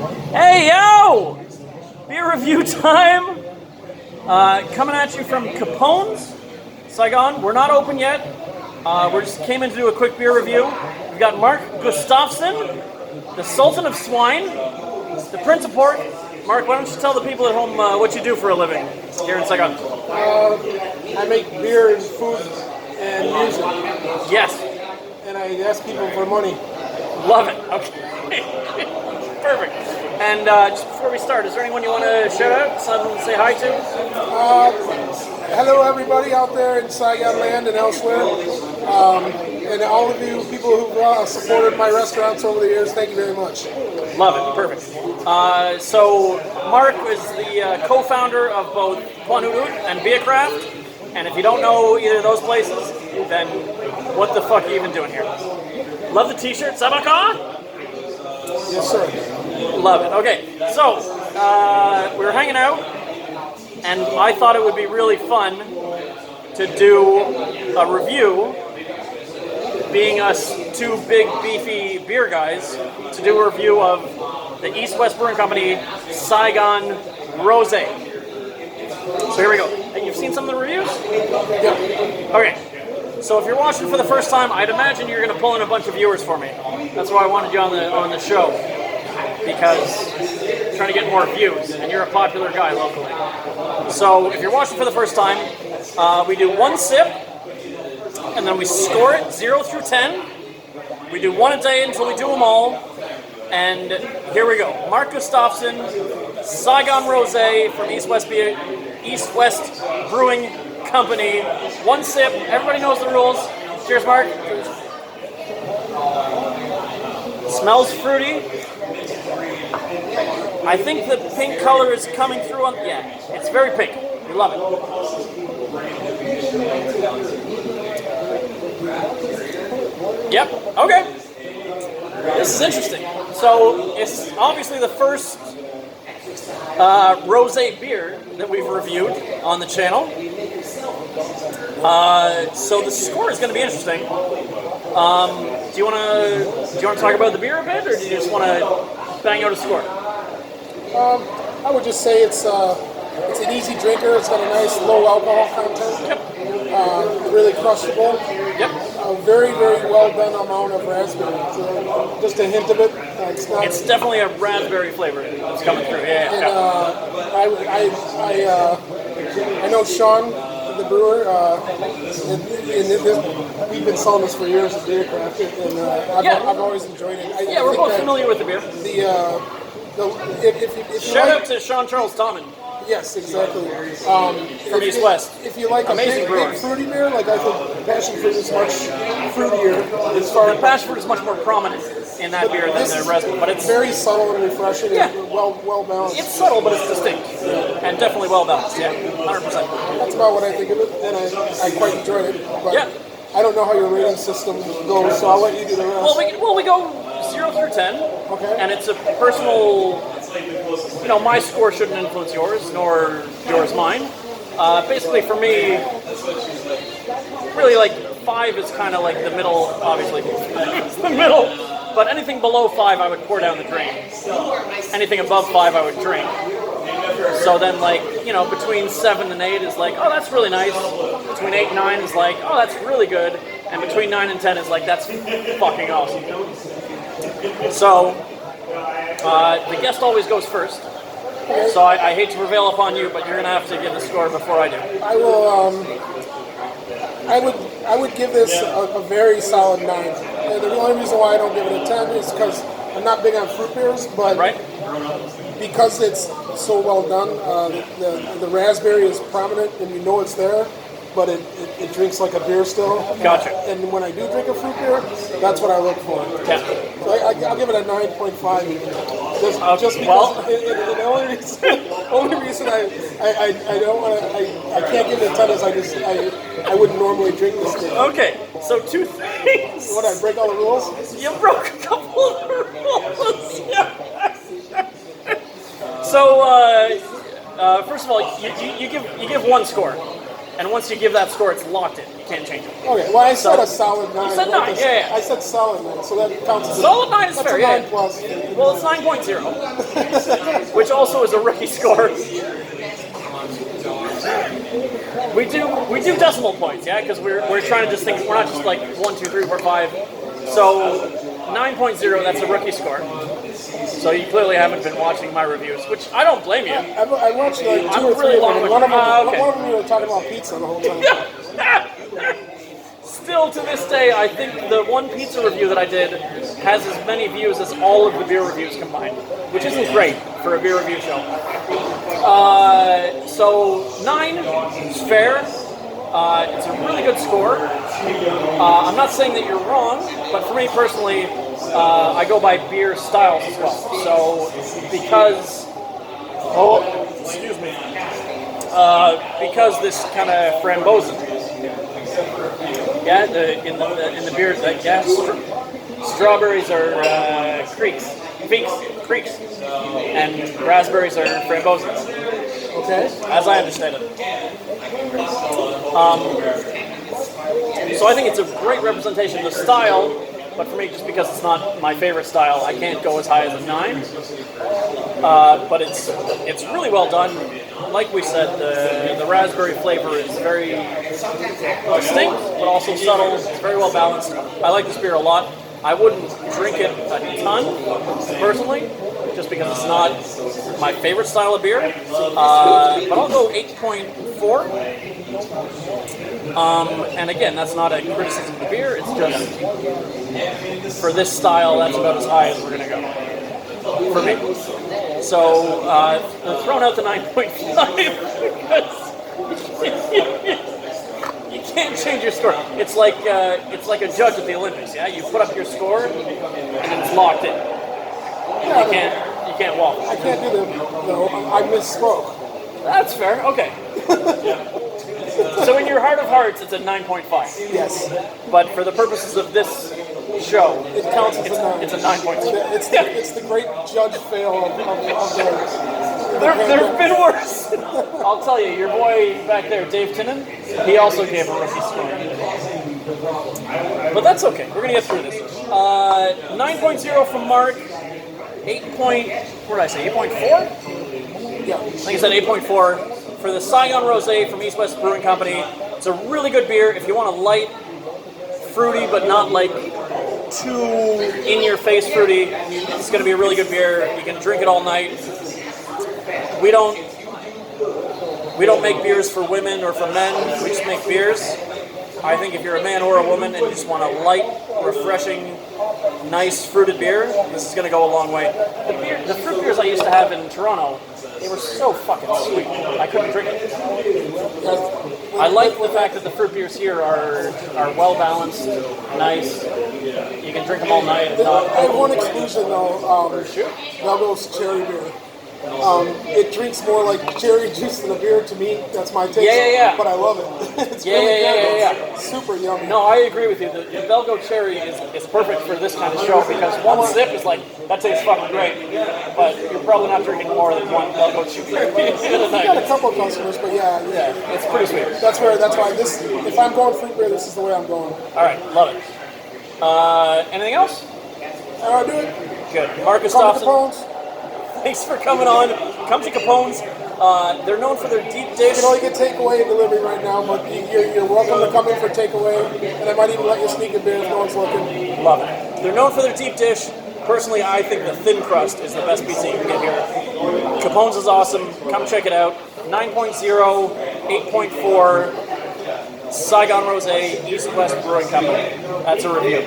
Hey, yo! Beer review time. Coming at you from Capone's, Saigon. We're not open yet. We just came in to do a quick beer review. We've got Mark Gustafson, the Sultan of Swine, the Prince of Pork. Mark, why don't you tell the people at home what you do for a living here in Saigon? I make beer and food and music, Yes. and I ask people for money. Love it. Okay. Perfect. And just before we start, is there anyone you want to shout out, someone to say hi to? Hello, everybody out there in Saigon land and elsewhere, and all of you people who've supported my restaurants over the years. Thank you very much. Love it. Perfect. So Mark is the co-founder of both Quanudut and Beercraft. And if you don't know either of those places, then what the fuck are you even doing here? Love the t-shirt. Sabaka? Yes, sir. Love it. Okay, so we were hanging out, and I thought it would be really fun to do a review, being us two big, beefy beer guys, to do a review of the East-West Brewing Company Saigon Rosé. So here we go. And you've seen some of the reviews? Yeah. Okay. So if you're watching for the first time, I'd imagine you're going to pull in a bunch of viewers for me. That's why I wanted you on the show, because I'm trying to get more views, and you're a popular guy locally. So if you're watching for the first time, we do one sip, and then we score it 0 through 10. We do one a day until we do them all. And here we go. Mark Gustafson, Saigon Rosé from East-West Brewing Company. One sip. Everybody knows the rules. Cheers, Mark. Smells fruity. I think the pink color is coming through on. Yeah, it's very pink. We love it. Yep. Okay. This is interesting. So it's obviously the first rosé beer that we've reviewed on the channel. So the score is going to be interesting. Do you want to talk about the beer a bit, or do you just want to bang out a score? I would just say it's an easy drinker. It's got a nice low alcohol content. Yep. Really crushable. Yep. A very, very well done amount of raspberry. So just a hint of it. It's not. It's definitely a raspberry flavor that's coming through. Yeah. And I know Sean, the brewer. We've been selling this for years at Beercraft, and I've always enjoyed it. Yeah, we're both familiar with the beer. If Shout out to Sean Charles Tommen. Yes, exactly. From East West. If you like Amazing a brewer. big fruity beer, like I think passion fruit is much fruitier. As far The passion fruit is much more prominent in that beer than the raspberry, but it's very subtle and refreshing. Yeah. And well balanced. It's subtle, but it's distinct, and definitely well balanced. Yeah, 100%. That's about what I think of it, and I quite enjoyed it. But Yeah. I don't know how your rating system goes, so I'll let you do the rest. Well, we go 0 through 10, Okay. and it's a personal. My score shouldn't influence yours, nor yours mine. Basically, for me, really, like 5 is kind of like the middle. Obviously, it's the middle. But anything below 5, I would pour down the drain. Anything above 5, I would drink. So then, between 7 and 8 is like, oh, that's really nice. Between 8 and 9 is like, oh, that's really good. And between 9 and 10 is like, that's fucking awesome. So, the guest always goes first. So I hate to prevail upon you, but you're going to have to give the score before I do. I will. I would give this a very solid 9. And the only reason why I don't give it a 10 is because I'm not big on fruit beers, but Right? because it's so well done, the raspberry is prominent and you know it's there, but it drinks like a beer still. Gotcha. And when I do drink a fruit beer, that's what I look for. Yeah. So I'll give it a 9.5. Just because Well- the only reason I don't want to I can't give it a 10 is I wouldn't normally drink this thing. Okay, so 2 things. What, I break all the rules? You broke a couple of the rules. Yeah. So, first of all, you give one score. And once you give that score, it's locked in. You can't change it. Okay, well, I said a solid 9. You said 9, yeah. I said solid 9, so that counts as Solid 9 is that's fair, a 9 yeah. plus. Well, it's 9.0, which also is a rookie score. We do decimal points, yeah, because we're trying to just think. We're not just like 1, 2, 3, 4, 5. So 9.0, that's a rookie score. So you clearly haven't been watching my reviews, which I don't blame you. I watched like 2 I'm or 3 really of them, long and with- one of them, okay. one of them you were talking about pizza the whole time. Still to this day, I think the one pizza review that I did has as many views as all of the beer reviews combined, which isn't great for a beer review show. So 9 is fair. It's a really good score. I'm not saying that you're wrong, but for me personally, I go by beer styles as well. So because, excuse me, because this kind of frambozen, yeah, in the beer, strawberries are creeks, and raspberries are frambosens. Okay. As I understand it. So I think it's a great representation of the style, but for me, just because it's not my favorite style, I can't go as high as a 9. But it's really well done. Like we said, the raspberry flavor is very distinct, but also subtle. It's very well balanced. I like this beer a lot. I wouldn't drink it a ton, personally, just because it's not my favorite style of beer. But I'll go 8.4. And again, that's not a criticism of the beer. It's just, for this style, that's about as high as we're going to go. For me. So, I've thrown out the 9.5 because you can't change your score. It's like a judge at the Olympics, yeah? You put up your score, and then it's locked in. You can't walk. I can't do the. No, I misspoke. That's fair. Okay. So in your heart of hearts, it's a 9.5. Yes. But for the purposes of this show, It counts as a 9. it's a 9.2. It's the great judge fail of the. There have been worse. I'll tell you, your boy back there, Dave Tinnen, he also gave a rookie score. But that's okay. We're going to get through this. 9.0 from Mark. 8.4? Yeah. Like I said, 8.4 for the Saigon Rosé from East West Brewing Company. It's a really good beer. If you want a light, fruity, but not like too in-your-face fruity, it's going to be a really good beer. You can drink it all night. We don't make beers for women or for men. We just make beers. I think if you're a man or a woman and you just want a light, refreshing, nice fruited beer, this is going to go a long way. The fruit beers I used to have in Toronto, they were so fucking sweet. I couldn't drink it. I like the fact that the fruit beers here are well balanced, nice. You can drink them all night. And not. I have one exclusion though. Belgo's cherry beer. It drinks more like cherry juice than a beer to me. That's my taste. Yeah. But I love it. It's really good. It's super yummy. No, I agree with you. The Belgo cherry is perfect for this kind of show because one sip is like, that tastes fucking great. But you're probably not drinking more than one Belgo cherry. We got a couple of customers, but yeah, It's pretty sweet. that's why this. If I'm going fruit beer, this is the way I'm going. All right, love it. Anything else? All right, do it. Good. Marcus Come to Gustafson, Capone's. thanks for coming on. Come to Capone's. They're known for their deep dish. You can only get takeaway and delivery right now, but you're welcome to come in for takeaway, and I might even let you sneak a beer if no one's looking. Love it. They're known for their deep dish. Personally, I think the thin crust is the best pizza you can get here. Capone's is awesome. Come check it out. 9.0, 8.4, Saigon Rosé, East West Brewing Company. That's a review.